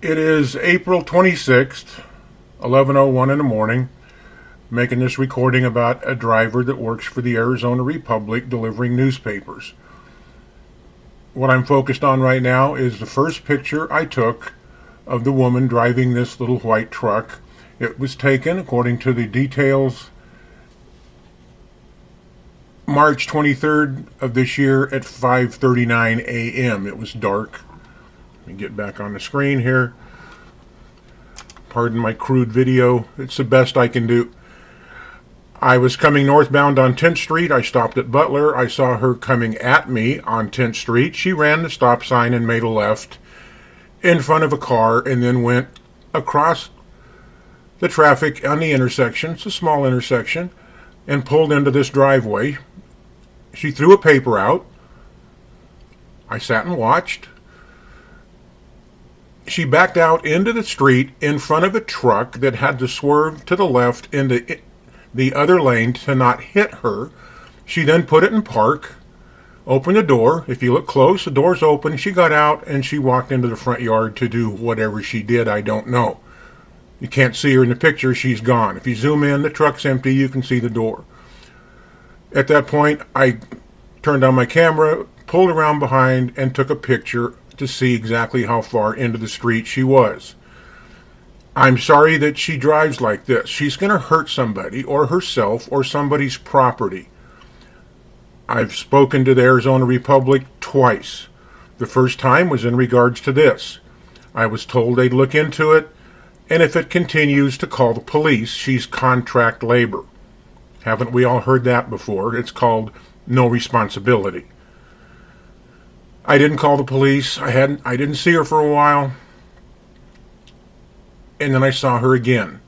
It is April 26th, 11:01 in the morning, making this recording about a driver that works for the Arizona Republic delivering newspapers. What I'm focused on right now is the first picture I took of the woman driving this little white truck. It was taken, according to the details, March 23rd of this year at 5:39 a.m. It was dark. Let me get back on the screen here. Pardon my crude video. It's the best I can do. I was coming northbound on 10th Street. I stopped at Butler. I saw her coming at me on 10th Street. She ran the stop sign and made a left in front of a car and then went across the traffic on the intersection. It's a small intersection, and pulled into this driveway. She threw a paper out. I sat and watched. She backed out into the street in front of a truck that had to swerve to the left into the other lane to not hit her. She then put it in park, opened the door. If you look close, the door's open. She got out and she walked into the front yard to do whatever she did. I don't know. You can't see her in the picture. She's gone. If you zoom in, the truck's empty. You can see the door. At that point, I turned on my camera, pulled around behind, and took a picture to see exactly how far into the street she was. I'm sorry that she drives like this. She's going to hurt somebody or herself or somebody's property. I've spoken to the Arizona Republic twice. The first time was in regards to this. I was told they'd look into it, and if it continues, to call the police. She's contract labor. Haven't we all heard that before? It's called no responsibility. I didn't call the police. I didn't see her for a while. And then I saw her again.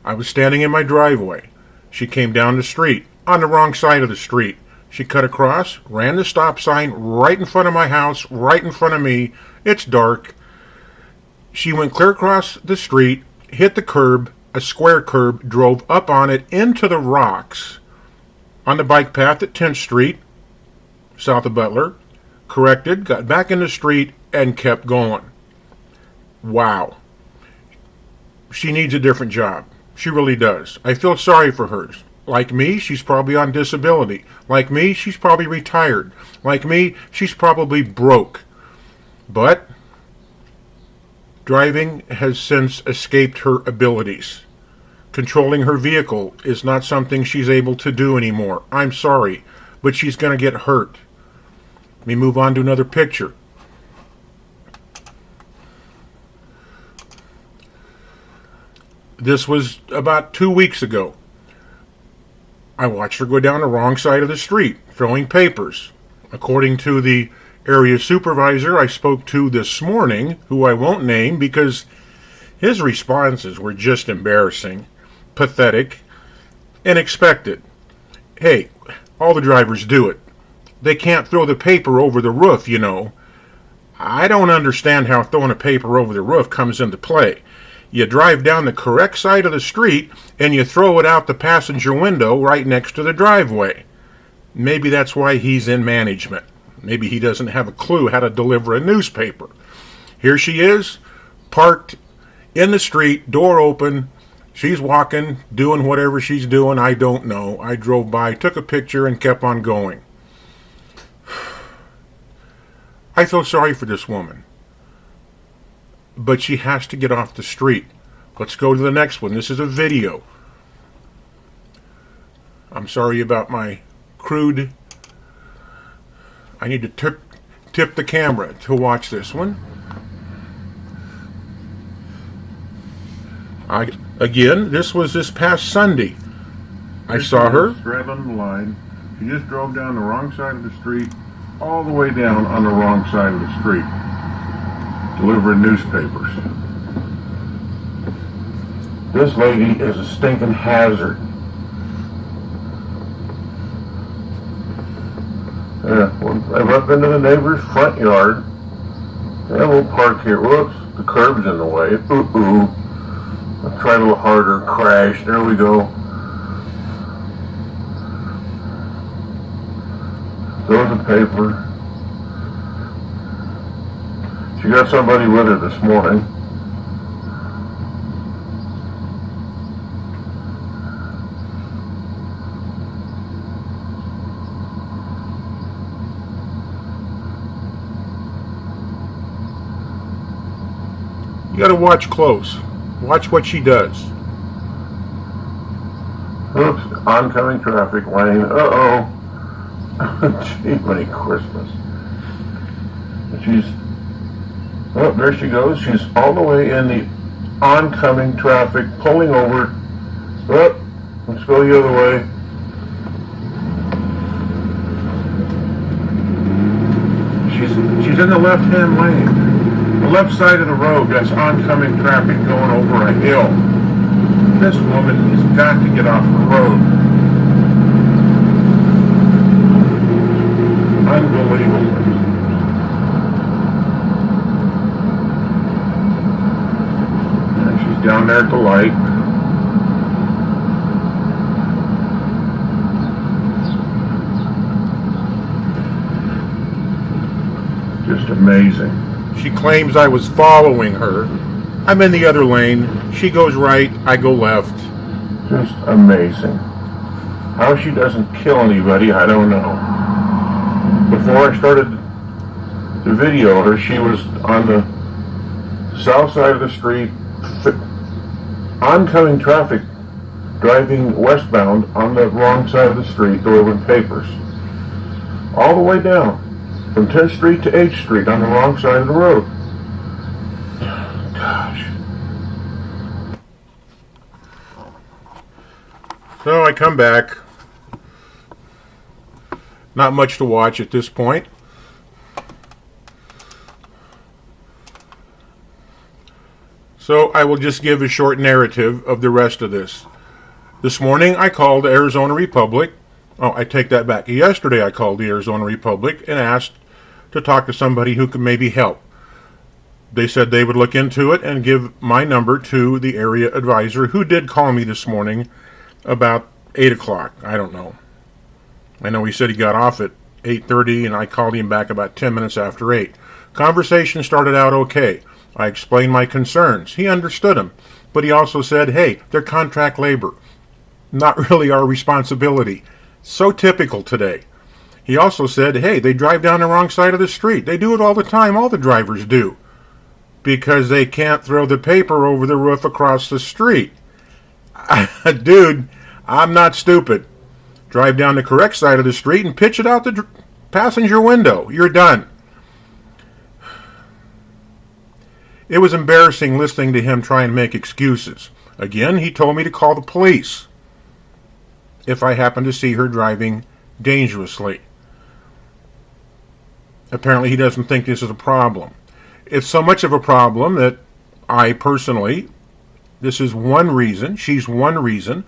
I was standing in my driveway. She came down the street, on the wrong side of the street. She cut across, ran the stop sign right in front of my house, right in front of me. It's dark. She went clear across the street, hit the curb, a square curb, drove up on it into the rocks on the bike path at 10th Street, south of Butler, corrected, got back in the street, and kept going. Wow. She needs a different job. She really does. I feel sorry for her. Like me, she's probably on disability. Like me, she's probably retired. Like me, she's probably broke. But driving has since escaped her abilities. Controlling her vehicle is not something she's able to do anymore. I'm sorry, but she's going to get hurt. Let me move on to another picture. This was about 2 weeks ago. I watched her go down the wrong side of the street, throwing papers. According to the area supervisor I spoke to this morning, who I won't name because his responses were just embarrassing, pathetic, and expected. Hey, all the drivers do it. They can't throw the paper over the roof, you know. I don't understand how throwing a paper over the roof comes into play. You drive down the correct side of the street and you throw it out the passenger window right next to the driveway. Maybe that's why he's in management. Maybe he doesn't have a clue how to deliver a newspaper. Here she is, parked in the street, door open. She's walking, doing whatever she's doing. I don't know. I drove by, took a picture, and kept on going. I feel sorry for this woman. But she has to get off the street. Let's go to the next one. This is a video. I'm sorry about my crude. I need to tip the camera to watch this one. Again, this was this past Sunday. I saw her straddling the line. She just drove down the wrong side of the street, all the way down on the wrong side of the street, delivering newspapers. This lady is a stinking hazard. I'm up into the neighbor's front yard. Yeah, we'll park here. Whoops, the curb's in the way. Ooh. Let's try a little harder. Crash. There we go. Throws a paper. She got somebody with her this morning. You got to watch close. Watch what she does. Oops, oncoming traffic lane. Uh-oh. Gee, many Christmas. Oh, there she goes. She's all the way in the oncoming traffic, pulling over. Oh, let's go the other way. She's in the left-hand lane. The left side of the road, that's oncoming traffic going over a hill. This woman has got to get off the road. Unbelievable. And she's down there at the light. Just amazing. She claims I was following her. I'm in the other lane. She goes right, I go left. Just amazing. How she doesn't kill anybody, I don't know. Before I started to video her, she was on the south side of the street, oncoming traffic, driving westbound on the wrong side of the street, delivering papers. All the way down, from 10th Street to 8th Street, on the wrong side of the road. Gosh. So I come back. Not much to watch at this point. So I will just give a short narrative of the rest of this. This morning I called Arizona Republic. Oh, I take that back. Yesterday I called the Arizona Republic and asked to talk to somebody who could maybe help. They said they would look into it and give my number to the area advisor, who did call me this morning about 8 o'clock. I don't know. I know he said he got off at 8:30, and I called him back about 10 minutes after 8. Conversation started out okay. I explained my concerns. He understood them, but he also said, hey, they're contract labor. Not really our responsibility. So typical today. He also said, hey, they drive down the wrong side of the street. They do it all the time. All the drivers do. Because they can't throw the paper over the roof across the street. Dude, I'm not stupid. Drive down the correct side of the street and pitch it out the passenger window. You're done. It was embarrassing listening to him try and make excuses. Again, he told me to call the police if I happened to see her driving dangerously. Apparently, he doesn't think this is a problem. It's so much of a problem that I personally, this is one reason, she's one reason,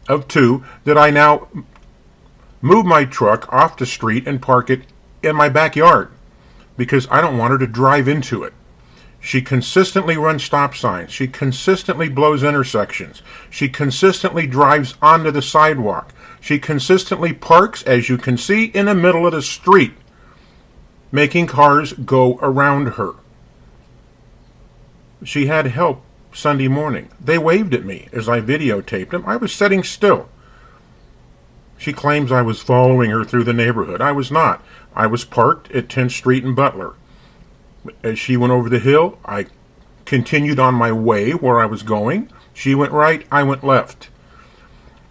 of two, that I now move my truck off the street and park it in my backyard because I don't want her to drive into it. She consistently runs stop signs. She consistently blows intersections. She consistently drives onto the sidewalk. She consistently parks, as you can see, in the middle of the street, making cars go around her. She had help Sunday morning. They waved at me as I videotaped them. I was sitting still. She claims I was following her through the neighborhood. I was not. I was parked at 10th Street in Butler. As she went over the hill, I continued on my way where I was going. She went right, I went left.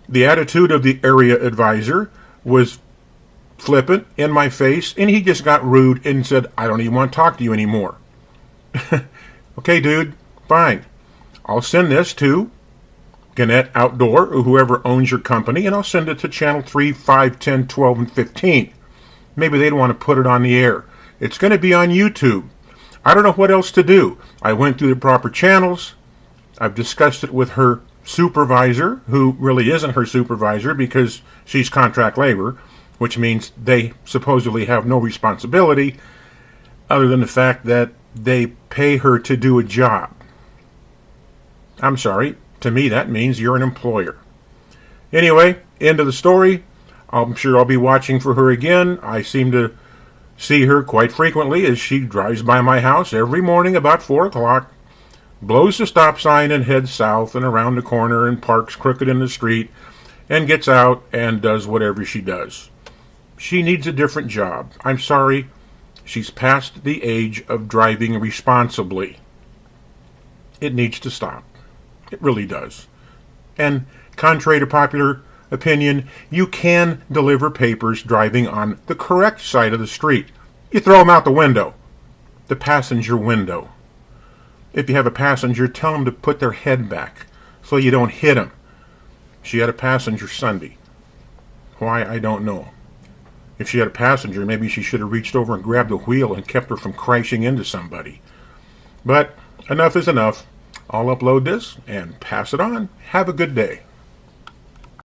The attitude of the area advisor was flippant, in my face, and he just got rude and said, I don't even want to talk to you anymore. Okay, dude, fine. I'll send this to Gannett Outdoor, or whoever owns your company, and I'll send it to Channel 3, 5, 10, 12, and 15. Maybe they'd want to put it on the air. It's going to be on YouTube. I don't know what else to do. I went through the proper channels. I've discussed it with her supervisor, who really isn't her supervisor because she's contract labor, which means they supposedly have no responsibility other than the fact that they pay her to do a job. I'm sorry. To me, that means you're an employer. Anyway, end of the story. I'm sure I'll be watching for her again. I seem to see her quite frequently as she drives by my house every morning about 4 o'clock, blows the stop sign and heads south and around the corner and parks crooked in the street and gets out and does whatever she does. She needs a different job. I'm sorry. She's past the age of driving responsibly. It needs to stop. It really does. And contrary to popular opinion, you can deliver papers driving on the correct side of the street. You throw them out the window, the passenger window. If you have a passenger, tell them to put their head back so you don't hit them. She had a passenger Sunday. Why, I don't know. If she had a passenger, maybe she should have reached over and grabbed the wheel and kept her from crashing into somebody. But enough is enough. I'll upload this and pass it on. Have a good day.